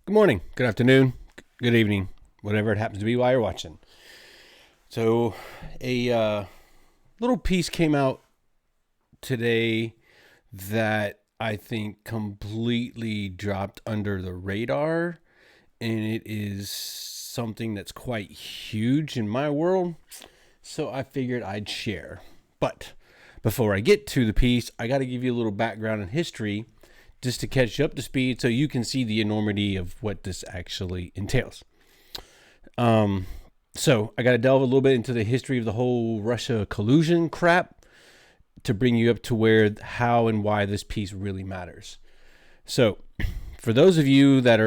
Good morning, good afternoon, good evening, whatever it happens to be while you're watching. So, a little piece came out today that I think completely dropped under the radar, and it is something that's quite huge in my world, so I figured I'd share. But before I get to the piece, I got to give you a little background and history just to catch you up to speed so you can see the enormity of what this actually entails. So I got to delve a little bit into the history of the whole Russia collusion crap to bring you up to where, how, and why this piece really matters. So for those of you that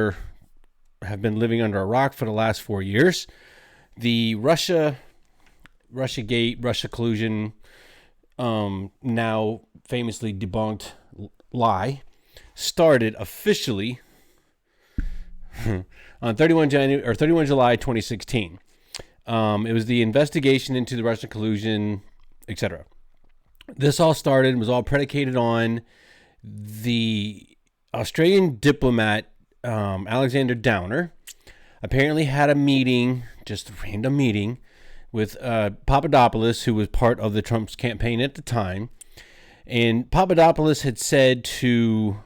have been living under a rock for the last 4 years, the Russiagate, Russia collusion, now famously debunked lie, started officially on 31 July 2016. It was the investigation into the Russian collusion, etc. This all started and was all predicated on the Australian diplomat Alexander Downer apparently had a meeting, just a random meeting, with Papadopoulos, who was part of the Trump's campaign at the time. And Papadopoulos had said to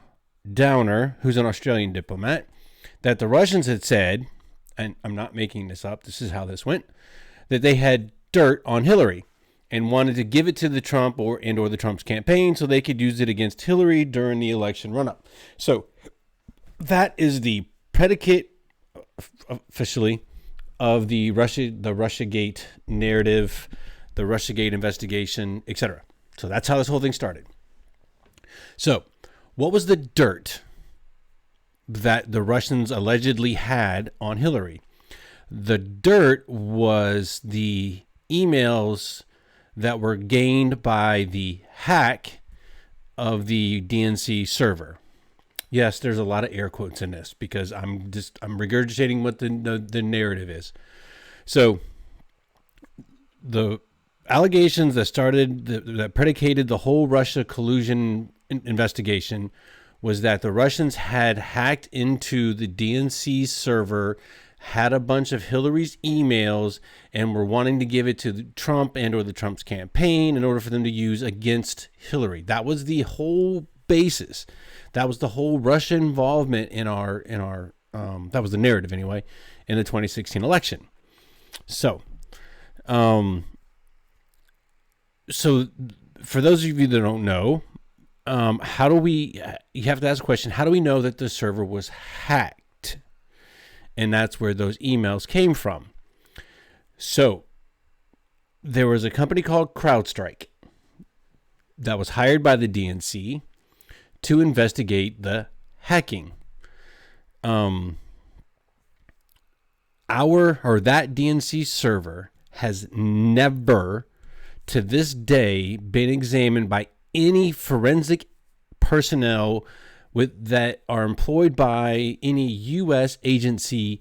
Downer, who's an Australian diplomat, that the Russians had said, and I'm not making this up, this is how this went, that they had dirt on Hillary and wanted to give it to the Trump or the Trump's campaign so they could use it against Hillary during the election run-up. So that is the predicate officially of the Russiagate narrative, the Russiagate investigation, etc. So that's how this whole thing started. So what was the dirt that the Russians allegedly had on Hillary? The dirt was the emails that were gained by the hack of the DNC server. Yes, there's a lot of air quotes in this because I'm regurgitating what the narrative is. So the allegations that predicated the whole Russia collusion investigation was that the Russians had hacked into the DNC server, had a bunch of Hillary's emails, and were wanting to give it to Trump and or the Trump's campaign in order for them to use against Hillary. That was the whole basis. That was the whole Russia involvement in our that was the narrative anyway, in the 2016 election. So for those of you that don't know, you have to ask a question, how do we know that the server was hacked? And that's where those emails came from. So there was a company called CrowdStrike that was hired by the DNC to investigate the hacking. That DNC server has never to this day been examined by any forensic personnel that are employed by any U.S. agency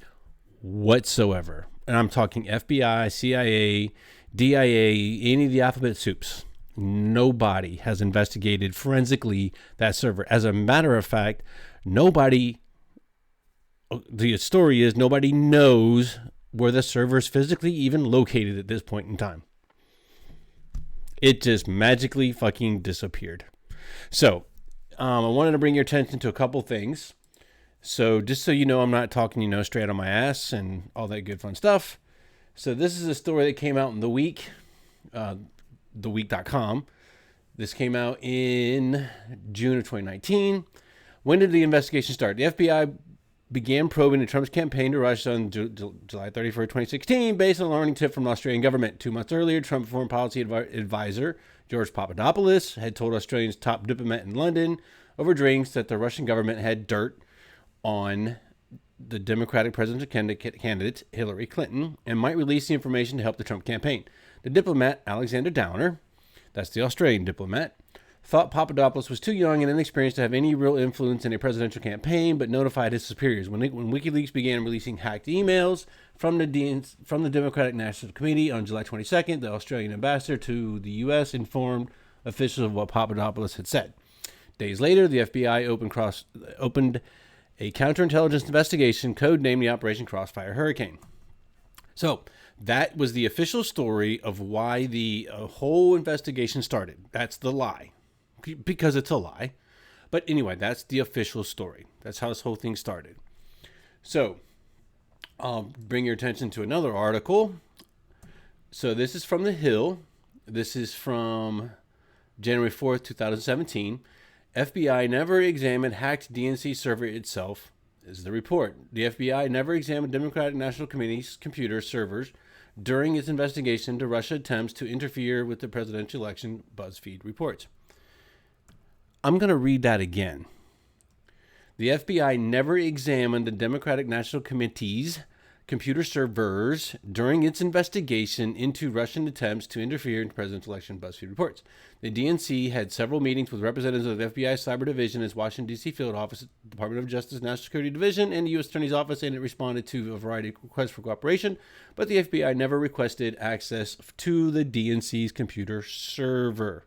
whatsoever. And I'm talking FBI, CIA, DIA, any of the alphabet soups. Nobody has investigated forensically that server. As a matter of fact, the story is nobody knows where the server is physically even located at this point in time. It just magically fucking disappeared. So, I wanted to bring your attention to a couple things. So, just so you know, I'm not talking, straight on my ass and all that good fun stuff. So, this is a story that came out in The Week, theweek.com. This came out in June of 2019. When did the investigation start? The FBI began probing the Trump's campaign to Russia on July 31st, 2016, based on a learning tip from the Australian government. 2 months earlier, Trump foreign policy advisor George Papadopoulos had told Australia's top diplomat in London over drinks that the Russian government had dirt on the Democratic presidential candidate Hillary Clinton and might release the information to help the Trump campaign. The diplomat, Alexander Downer, that's the Australian diplomat, thought Papadopoulos was too young and inexperienced to have any real influence in a presidential campaign, but notified his superiors. When WikiLeaks began releasing hacked emails from the Democratic National Committee on July 22nd, the Australian ambassador to the U.S. informed officials of what Papadopoulos had said. Days later, the FBI opened a counterintelligence investigation codenamed the Operation Crossfire Hurricane. So that was the official story of why the whole investigation started. That's the lie, because it's a lie. But anyway, that's the official story. That's how this whole thing started. So I'll bring your attention to another article. So this is from The Hill. This is from January 4th, 2017. FBI never examined hacked DNC server itself, is the report. The FBI never examined Democratic National Committee's computer servers during its investigation into Russia attempts to interfere with the presidential election, BuzzFeed reports. I'm going to read that again. The FBI never examined the Democratic National Committee's computer servers during its investigation into Russian attempts to interfere in the presidential election, BuzzFeed reports. The DNC had several meetings with representatives of the FBI Cyber Division, its Washington, D.C. field office, Department of Justice National Security Division, and the U.S. Attorney's Office, and it responded to a variety of requests for cooperation, but the FBI never requested access to the DNC's computer server.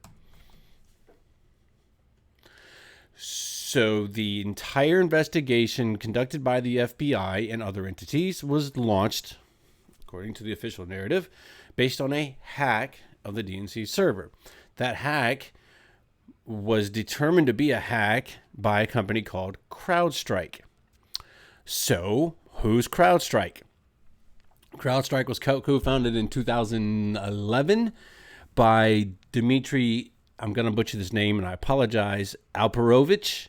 So the entire investigation conducted by the FBI and other entities was launched, according to the official narrative, based on a hack of the DNC server. That hack was determined to be a hack by a company called CrowdStrike. So who's CrowdStrike? CrowdStrike was co-founded in 2011 by Dmitry, I'm going to butcher this name and I apologize, Alperovich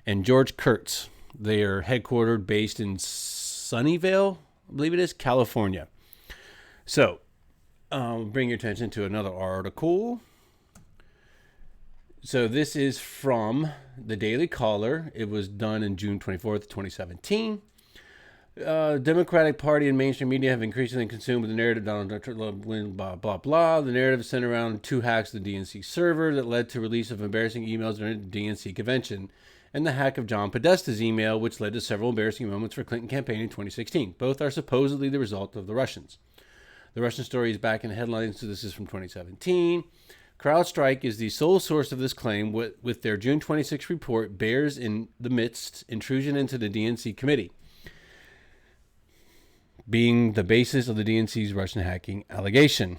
and George Kurtz. They are headquartered based in Sunnyvale, I believe it is, California. So, bring your attention to another article. So this is from the Daily Caller. It was done in June 24th, 2017. Democratic Party and mainstream media have increasingly consumed with the narrative Donald Trump win, blah, blah, blah. The narrative is centered around two hacks of the DNC server that led to release of embarrassing emails during the DNC convention, and the hack of John Podesta's email, which led to several embarrassing moments for Clinton campaign in 2016. Both are supposedly the result of the Russians. The Russian story is back in the headlines, so this is from 2017. CrowdStrike is the sole source of this claim, with their June 26 report bears in the midst intrusion into the DNC committee, being the basis of the DNC's Russian hacking allegation.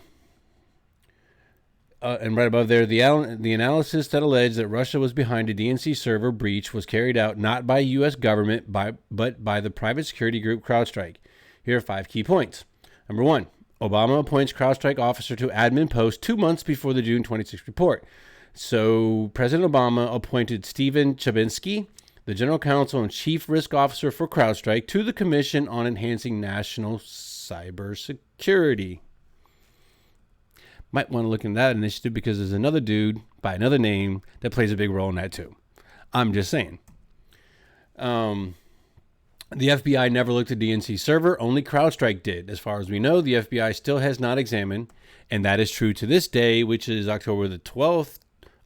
And right above there, the analysis that alleged that Russia was behind a DNC server breach was carried out not by U.S. government, but by the private security group CrowdStrike. Here are 5 key points. Number 1, Obama appoints CrowdStrike officer to admin post 2 months before the June 26 report. So President Obama appointed Stephen Chabinsky, the general counsel and chief risk officer for CrowdStrike, to the Commission on Enhancing National Cybersecurity. Might want to look into that initiative because there's another dude by another name that plays a big role in that too. I'm just saying. The FBI never looked at DNC server. Only CrowdStrike did. As far as we know, the FBI still has not examined, and that is true to this day, which is October the 12th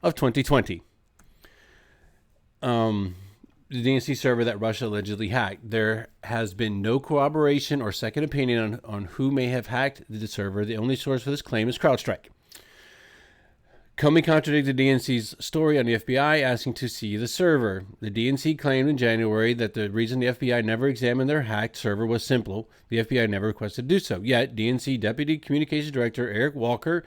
of 2020. The DNC server that Russia allegedly hacked. There has been no corroboration or second opinion on who may have hacked the server. The only source for this claim is CrowdStrike. Comey contradicted DNC's story on the FBI asking to see the server. The DNC claimed in January that the reason the FBI never examined their hacked server was simple. The FBI never requested to do so. Yet, DNC Deputy Communications Director Eric Walker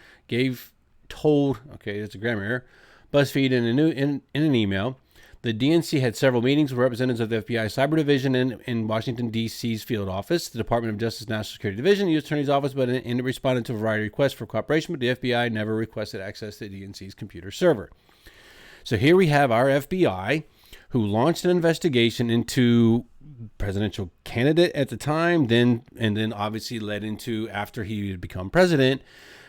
told that's a grammar error, BuzzFeed in an email. The DNC had several meetings with representatives of the FBI Cyber Division in Washington, D.C.'s field office, the Department of Justice National Security Division, the U.S. Attorney's Office, and it responded to a variety of requests for cooperation, but the FBI never requested access to the DNC's computer server. So here we have our FBI, who launched an investigation into presidential candidate at the time, and then obviously led into, after he had become president,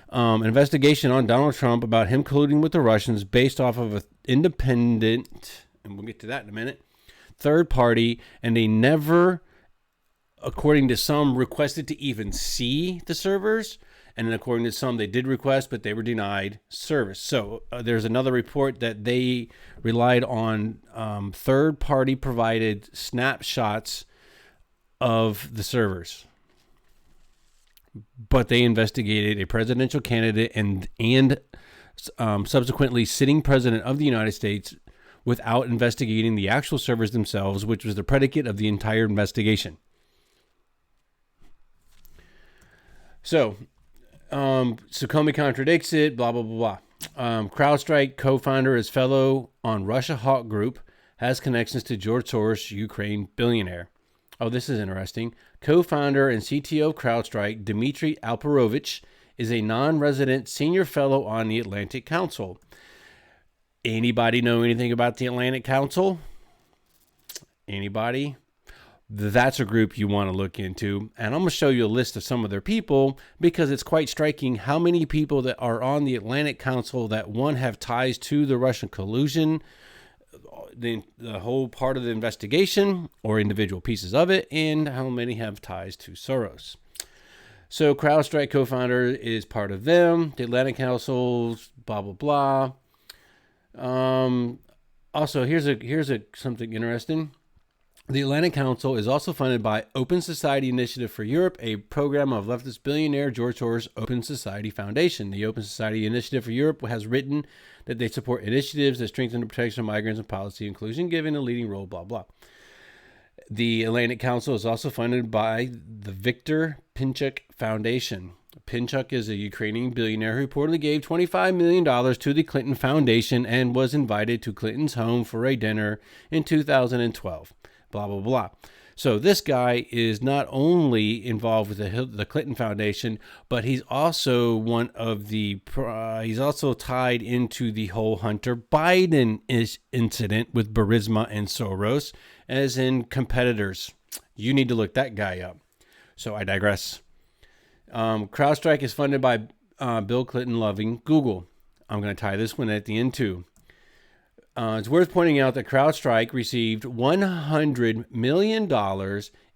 an investigation on Donald Trump about him colluding with the Russians based off of an independent, and we'll get to that in a minute, third party, and they never, according to some, requested to even see the servers, and then according to some, they did request, but they were denied service. So there's another report that they relied on third-party provided snapshots of the servers, but they investigated a presidential candidate and subsequently sitting president of the United States without investigating the actual servers themselves, which was the predicate of the entire investigation. So, Comey contradicts it, blah, blah, blah, blah. CrowdStrike co-founder is fellow on Russiagate group, has connections to George Soros, Ukraine billionaire. Oh, this is interesting. Co-founder and CTO of CrowdStrike, Dmitry Alperovich, is a non-resident senior fellow on the Atlantic Council. Anybody know anything about the Atlantic Council? Anybody? That's a group you want to look into. And I'm going to show you a list of some of their people because it's quite striking how many people that are on the Atlantic Council that, one, have ties to the Russian collusion, the whole part of the investigation or individual pieces of it, and how many have ties to Soros. So CrowdStrike co-founder is part of them. The Atlantic Council, blah, blah, blah. Also, here's something interesting. The Atlantic Council is also funded by Open Society Initiative for Europe, a program of leftist billionaire George Soros' Open Society Foundation. The Open Society Initiative for Europe has written that they support initiatives that strengthen the protection of migrants and policy inclusion, giving a leading role, blah, blah. The Atlantic Council is also funded by the Viktor Pinchuk Foundation. Pinchuk is a Ukrainian billionaire who reportedly gave $25 million to the Clinton Foundation and was invited to Clinton's home for a dinner in 2012. Blah, blah, blah. So this guy is not only involved with the Clinton Foundation, but he's also he's also tied into the whole Hunter Biden incident with Burisma and Soros, as in competitors. You need to look that guy up. So I digress. CrowdStrike is funded by Bill Clinton loving Google. I'm going to tie this one at the end too. It's worth pointing out that CrowdStrike received $100 million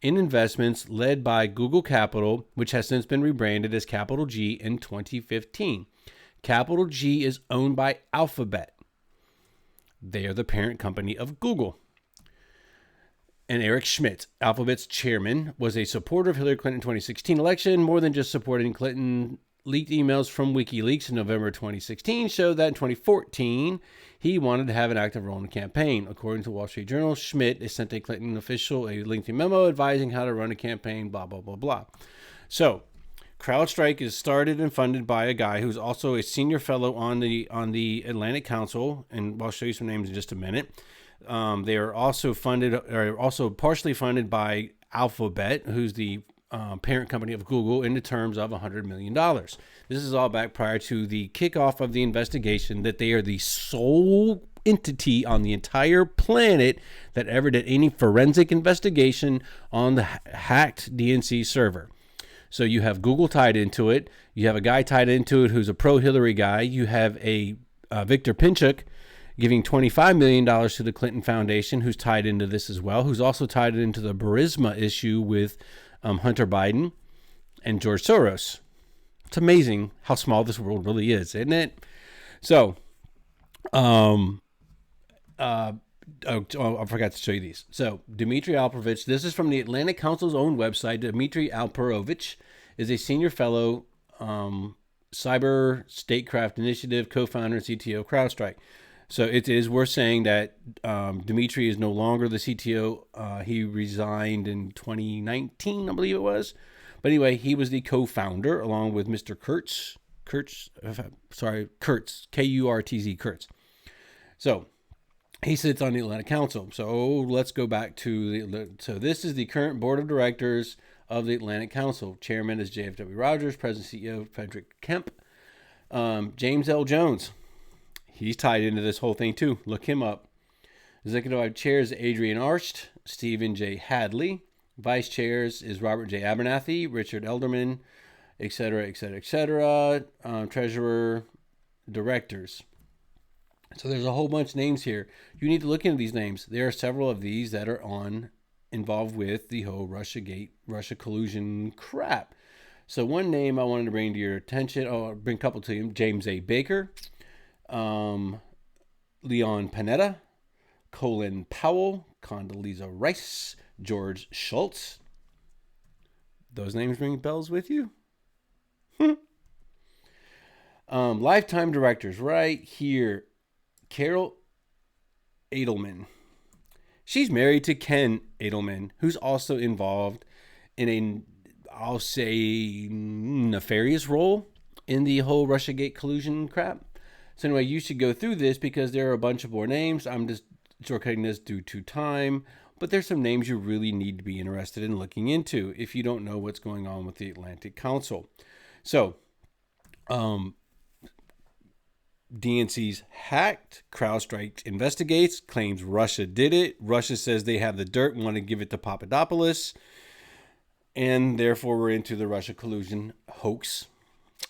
in investments led by Google Capital, which has since been rebranded as Capital G in 2015. Capital G is owned by Alphabet. They are the parent company of Google. And Eric Schmidt, Alphabet's chairman, was a supporter of Hillary Clinton's 2016 election. More than just supporting Clinton, leaked emails from WikiLeaks in November 2016 showed that in 2014, he wanted to have an active role in the campaign. According to Wall Street Journal, Schmidt sent a Clinton official a lengthy memo advising how to run a campaign, blah, blah, blah, blah. So, CrowdStrike is started and funded by a guy who's also a senior fellow on the Atlantic Council, and I'll show you some names in just a minute. They are also partially funded by Alphabet, who's the parent company of Google, in the terms of $100 million. This is all back prior to the kickoff of the investigation that they are the sole entity on the entire planet that ever did any forensic investigation on the hacked DNC server. So you have Google tied into it. You have a guy tied into it who's a pro-Hillary guy. You have a Viktor Pinchuk giving $25 million to the Clinton Foundation, who's tied into this as well, who's also tied into the Burisma issue with Hunter Biden and George Soros. It's amazing how small this world really is, isn't it? So, I forgot to show you these. So, Dmitry Alperovich, this is from the Atlantic Council's own website. Dmitry Alperovich is a senior fellow, Cyber Statecraft Initiative, co-founder and CTO of CrowdStrike. So it is worth saying that Dmitry is no longer the CTO. He resigned in 2019, I believe it was. But anyway, he was the co-founder along with Mr. Kurtz, K-U-R-T-Z, Kurtz. So he sits on the Atlantic Council. So let's go back to so this is the current board of directors of the Atlantic Council. Chairman is JFW Rogers, President CEO Frederick Kemp. James L. Jones. He's tied into this whole thing too. Look him up. Executive Chairs Adrian Arsht, Stephen J. Hadley. Vice Chairs is Robert J. Abernathy, Richard Elderman, etc., etc., etc. Treasurer, Directors. So there's a whole bunch of names here. You need to look into these names. There are several of these that are involved with the whole Russiagate, Russia collusion crap. So one name I wanted to bring to your attention, I'll bring a couple to you. James A. Baker. Leon Panetta, Colin Powell, Condoleezza Rice, George Shultz. Those names ring bells with you? Lifetime directors right here. Carol Edelman. She's married to Ken Edelman, who's also involved in a, I'll say, nefarious role in the whole Russiagate collusion crap. So anyway, you should go through this because there are a bunch of more names. I'm just shortcutting this due to time, but there's some names you really need to be interested in looking into if you don't know what's going on with the Atlantic Council. So, DNC's hacked, CrowdStrike investigates, claims Russia did it. Russia says they have the dirt, want to give it to Papadopoulos. And therefore, we're into the Russia collusion hoax,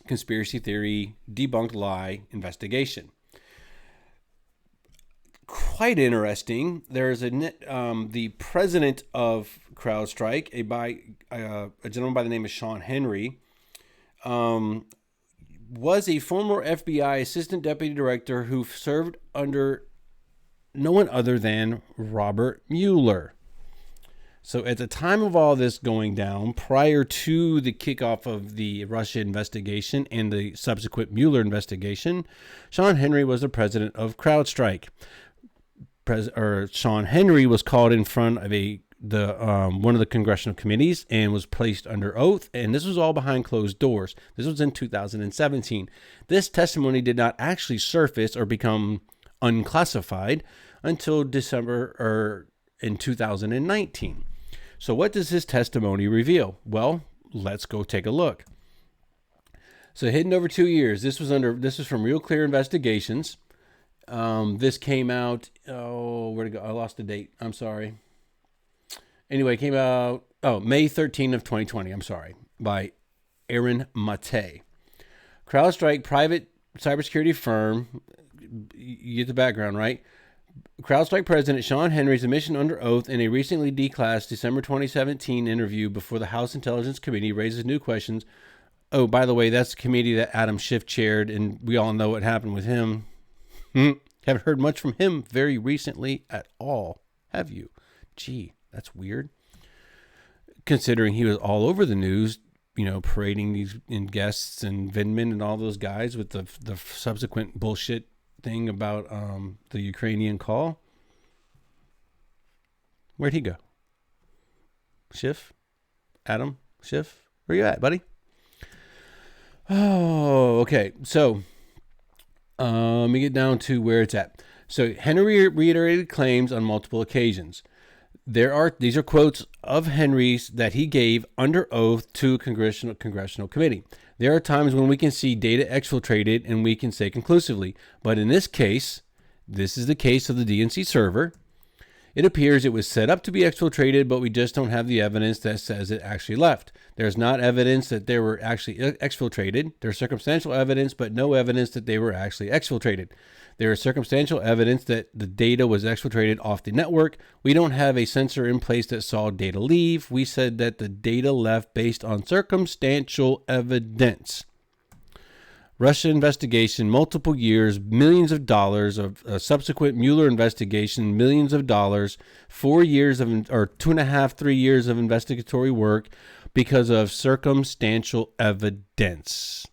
conspiracy theory, debunked lie investigation. Quite interesting. There's the president of CrowdStrike, a gentleman by the name of Sean Henry, was a former FBI assistant deputy director who served under no one other than Robert Mueller. So at the time of all this going down, prior to the kickoff of the Russia investigation and the subsequent Mueller investigation, Sean Henry was the president of CrowdStrike. Sean Henry was called in front of one of the congressional committees and was placed under oath. And this was all behind closed doors. This was in 2017. This testimony did not actually surface or become unclassified until December or in 2019. So what does his testimony reveal? Well, let's go take a look. So hidden over 2 years. This was from Real Clear Investigations. This came out, where'd it go? I lost the date. I'm sorry. Anyway, it came out, May 13 of 2020. I'm sorry. By Aaron Mate. CrowdStrike, private cybersecurity firm. You get the background, right? CrowdStrike President Sean Henry's admission under oath in a recently declassed December 2017 interview before the House Intelligence Committee raises new questions. Oh, by the way, that's the committee that Adam Schiff chaired, and we all know what happened with him. Haven't heard much from him very recently at all, have you? Gee, that's weird. Considering he was all over the news, parading these guests and Vindman and all those guys with the subsequent bullshit thing about the Ukrainian call. Where'd he go? Schiff? Adam Schiff? Where you at, buddy? Oh, okay. So, let me get down to where it's at. So, Henry reiterated claims on multiple occasions. These are quotes of Henry's that he gave under oath to a congressional committee. There are times when we can see data exfiltrated and we can say conclusively, but in this case, this is the case of the DNC server. It appears it was set up to be exfiltrated, but we just don't have the evidence that says it actually left. There's not evidence that they were actually exfiltrated. There's circumstantial evidence, but no evidence that they were actually exfiltrated. There is circumstantial evidence that the data was exfiltrated off the network. We don't have a sensor in place that saw data leave. We said that the data left based on circumstantial evidence. Russia investigation, multiple years, millions of dollars of subsequent Mueller investigation, millions of dollars, 4 years of, or 2.5, 3 years of investigatory work because of circumstantial evidence.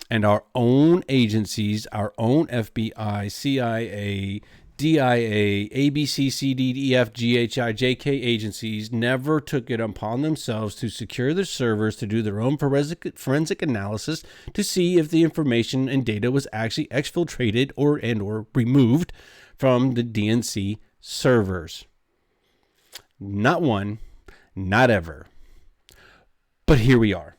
And our own agencies, our own FBI, CIA, DIA, ABC, CD, EF, GHI, JK agencies never took it upon themselves to secure their servers to do their own forensic analysis to see if the information and data was actually exfiltrated or removed from the DNC servers. Not one, not ever. But here we are.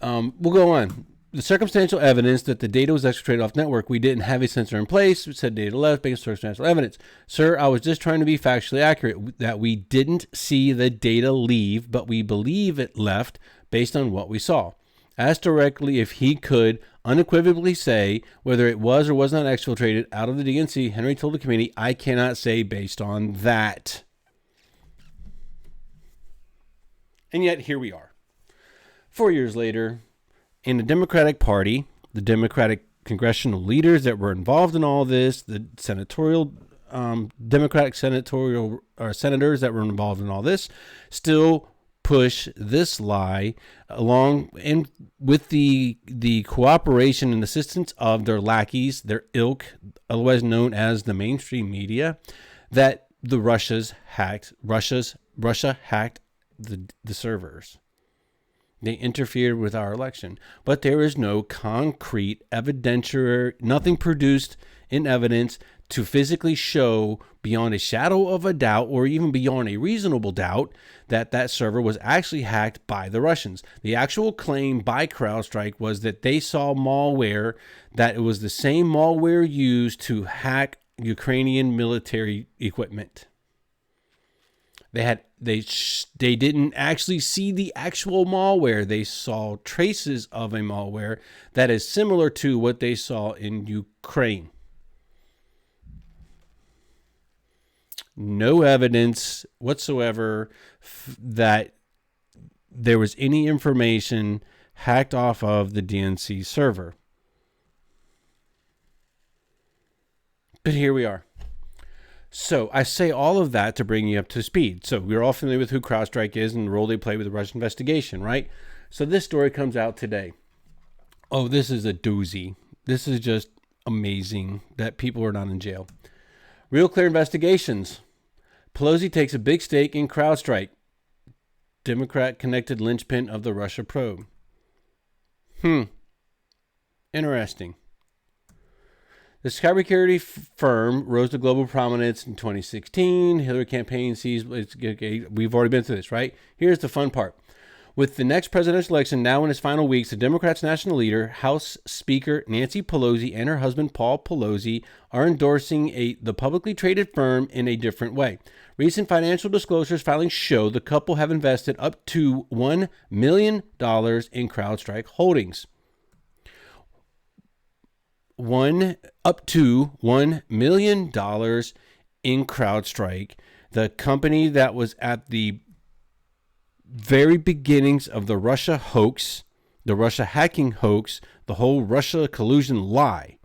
We'll go on. The circumstantial evidence that the data was exfiltrated off network, we didn't have a sensor in place. We said data left based on circumstantial evidence. Sir, I was just trying to be factually accurate that we didn't see the data leave, but we believe it left based on what we saw. Asked directly if he could unequivocally say whether it was or was not exfiltrated out of the DNC, Henry told the committee, I cannot say based on that. And yet here we are. 4 years later, in the Democratic Party, the Democratic congressional leaders that were involved in all this, the Democratic senators that were involved in all this, still push this lie along, and with the cooperation and assistance of their lackeys, their ilk, otherwise known as the mainstream media, that Russia hacked the servers. They interfered with our election. But there is no concrete evidentiary, nothing produced in evidence to physically show beyond a shadow of a doubt, or even beyond a reasonable doubt, that that server was actually hacked by the Russians. The actual claim by CrowdStrike was that they saw malware, that it was the same malware used to hack Ukrainian military equipment. They didn't actually see the actual malware. They saw traces of a malware that is similar to what they saw in Ukraine. No evidence whatsoever that there was any information hacked off of the DNC server. But here we are. So I say all of that to bring you up to speed. So we're all familiar with who CrowdStrike is and the role they play with the Russian investigation, right? So this story comes out today. Oh, this is a doozy. This is just amazing that people are not in jail. Real Clear Investigations. Pelosi takes a big stake in CrowdStrike. Democrat-connected linchpin of the Russia probe. Interesting. The cybersecurity firm rose to global prominence in 2016. Hillary campaign sees, we've already been through this, right? Here's the fun part. With the next presidential election now in its final weeks, the Democrats' national leader, House Speaker Nancy Pelosi, and her husband Paul Pelosi are endorsing the publicly traded firm in a different way. Recent financial disclosures filings show the couple have invested up to $1 million in CrowdStrike holdings. Up to $1 million in CrowdStrike, the company that was at the very beginnings of the Russia hoax, the Russia hacking hoax, the whole Russia collusion lie.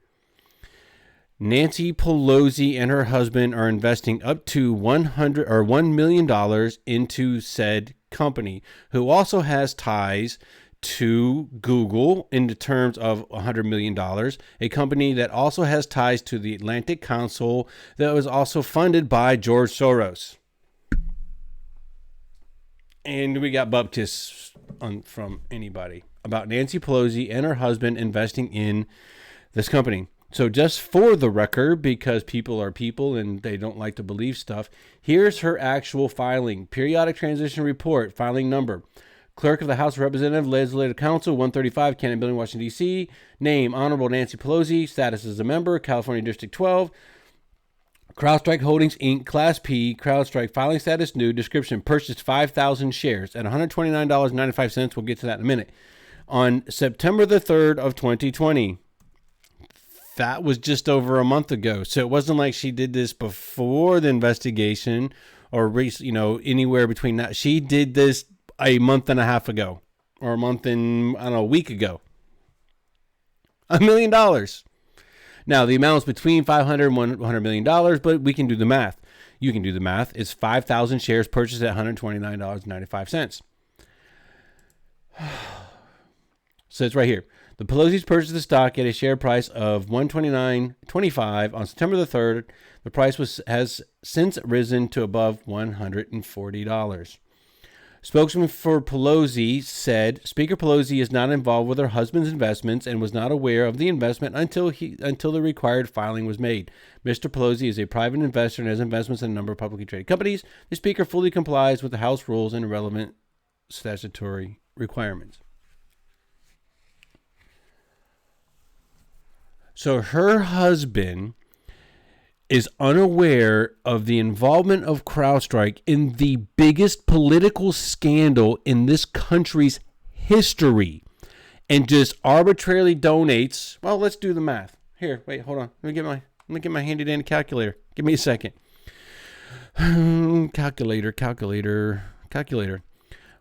Nancy Pelosi and her husband are investing up to $1 million into said company, who also has ties to Google in the terms of $100 million, a company that also has ties to the Atlantic Council that was also funded by George Soros. And we got bupkis from anybody about Nancy Pelosi and her husband investing in this company. So just for the record, because people are people and they don't like to believe stuff, here's her actual filing. Periodic Transition Report, filing number. Clerk of the House of Representatives, Legislative Council, 135, Cannon Building, Washington, D.C. Name, Honorable Nancy Pelosi. Status as a member, California District 12. CrowdStrike Holdings, Inc., Class P. CrowdStrike, filing status new. Description, purchased 5,000 shares at $129.95. We'll get to that in a minute. On September the 3rd of 2020. That was just over a month ago. So it wasn't like she did this before the investigation or, anywhere between that. She did this a month and a half ago, or a week ago. $1 million. Now, the amount is between $500 and $100 million, but we can do the math. You can do the math. It's 5,000 shares purchased at $129.95. So it's right here. The Pelosi's purchased the stock at a share price of $129.25 on September the 3rd. The price has since risen to above $140. Spokesman for Pelosi said Speaker Pelosi is not involved with her husband's investments and was not aware of the investment until the required filing was made. Mr. Pelosi is a private investor and has investments in a number of publicly traded companies. The Speaker fully complies with the House rules and relevant statutory requirements. So her husband is unaware of the involvement of CrowdStrike in the biggest political scandal in this country's history and just arbitrarily donates. Well, let's do the math. Here, wait, hold on. Let me get my handy dandy calculator. Give me a second. Calculator.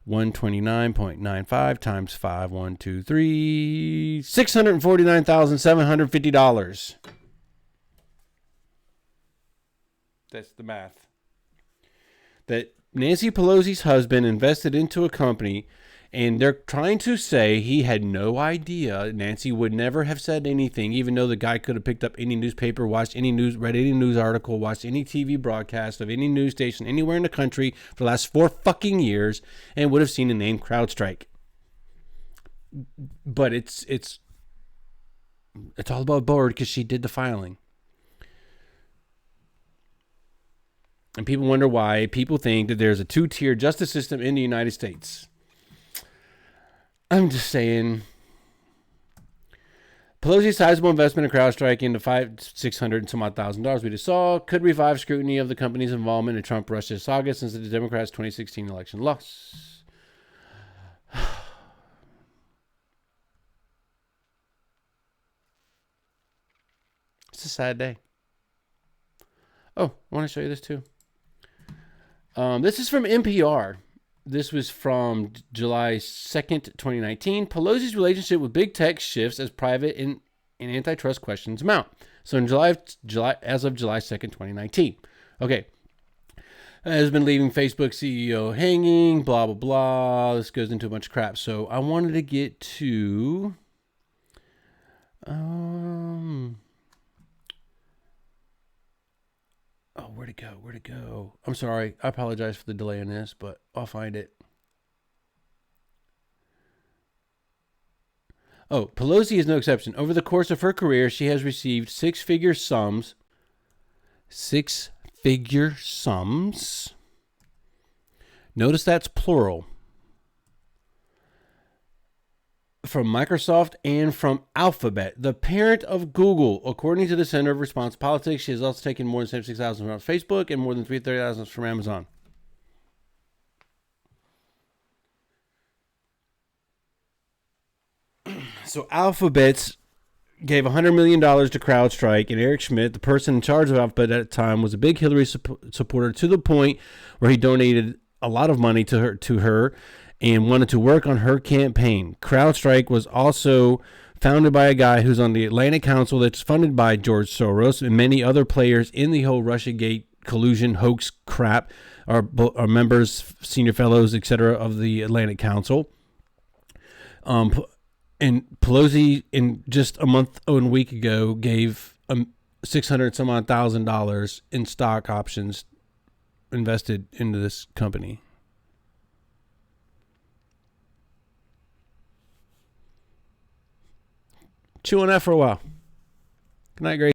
129.95 times 5, 1, 2, 3, $649,750. That's the math. That Nancy Pelosi's husband invested into a company, and they're trying to say he had no idea. Nancy would never have said anything, even though the guy could have picked up any newspaper, watched any news, read any news article, watched any TV broadcast of any news station anywhere in the country for the last 4 fucking years, and would have seen the name CrowdStrike. But it's all above board because she did the filing. And people wonder why people think that there's a 2-tier justice system in the United States. I'm just saying. Pelosi's sizable investment in CrowdStrike into $600 and some odd $1,000 we just saw could revive scrutiny of the company's involvement in Trump-Russia saga since the Democrats' 2016 election loss. It's a sad day. Oh, I want to show you this too. This is from NPR. This was from July 2nd, 2019. Pelosi's relationship with big tech shifts as private and antitrust questions mount. So in July, as of July 2nd, 2019. Okay. Has been leaving Facebook CEO hanging, blah, blah, blah. This goes into a bunch of crap. So I wanted to get to... Oh, where'd it go? Where'd it go? I'm sorry. I apologize for the delay on this, but I'll find it. Oh, Pelosi is no exception. Over the course of her career, she has received six-figure sums. Six-figure sums. Notice that's plural. From Microsoft and from Alphabet, the parent of Google. According to the Center of Response Politics, she has also taken more than $76,000 from Facebook and more than $330,000 from Amazon. So Alphabet gave $100 million to CrowdStrike, and Eric Schmidt, the person in charge of Alphabet at the time, was a big Hillary supporter to the point where he donated a lot of money to her and wanted to work on her campaign. CrowdStrike was also founded by a guy who's on the Atlantic Council that's funded by George Soros, and many other players in the whole Russiagate collusion hoax crap are members, senior fellows, etc. of the Atlantic Council. And Pelosi, in just a week ago, gave $600 some odd $1,000 in stock options invested into this company. Chew on that for a while. Good night, Grace.